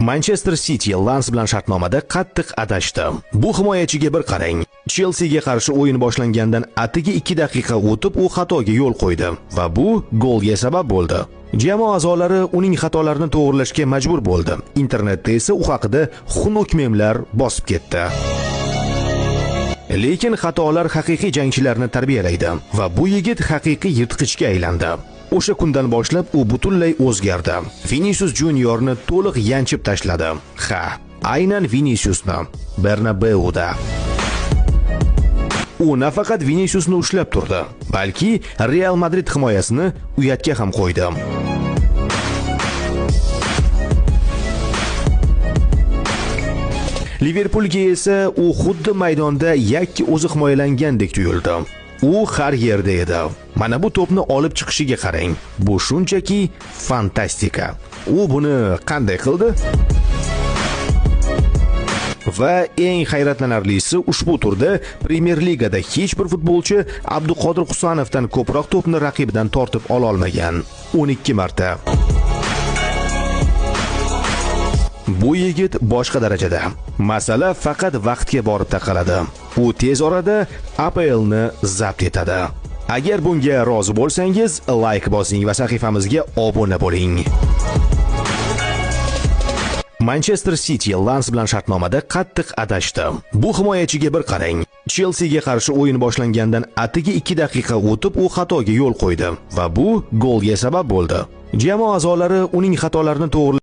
Manchester City Lens bilan shartnomada qattiq adashdi. Bu himoyachiga bir qarang. Chelsea ga qarshi o'yin boshlangandan atigi 2 daqiqa o'tib u xatoga yo'l qo'ydi va bu golga sabab bo'ldi. Jamoa a'zolari uning xatolarini to'g'rilashga majbur bo'ldi. Internetda esa u haqida xunuk memlar bosib ketdi. Lekin xatolar haqiqiy jangchilarni tarbiyalaydi va bu yigit haqiqiy yirtqichga aylandi. O'sha kundan boshlab u butunlay o'zgardi. Vinicius Juniorni to'liq yanchib tashladi. Ha, aynan Viniciusni Bernabeuda. U nafaqat Viniciusni ushlab turdi, balki Real Madrid himoyasini uyatga ham qo'ydi. Liverpoolga esa u xuddi maydonda yakki o'zi himoyalangandek tuyuldi. U har yerda edi. Mana bu to'pni olib chiqishiga qarang. Bu shunchaki fantastika. U buni qanday qildi? Va eng hayratlanarlisi, ushbu turda Premier Ligada hech bir futbolchi Abduqodir Husanovdan ko'proq to'pni raqibidan tortib ola olmagan. 12 marta. Bu yigit boshqa darajada. Masala faqat vaqtga borib taqaladi. U tez orada APLni zabt etadi. Agar bunga rozi bo'lsangiz, like bosing va sahifamizga obuna bo'ling. Manchester City Lens bilan shartnomada qattiq adashdi. Bu himoyachiga bir qarang. Chelsea ga qarshi o'yin boshlangandan atigi 2 daqiqa o'tib u xatoga yo'l qo'ydi va bu golga sabab bo'ldi. Jamoa a'zolari uning xatolarini to'g'rilashga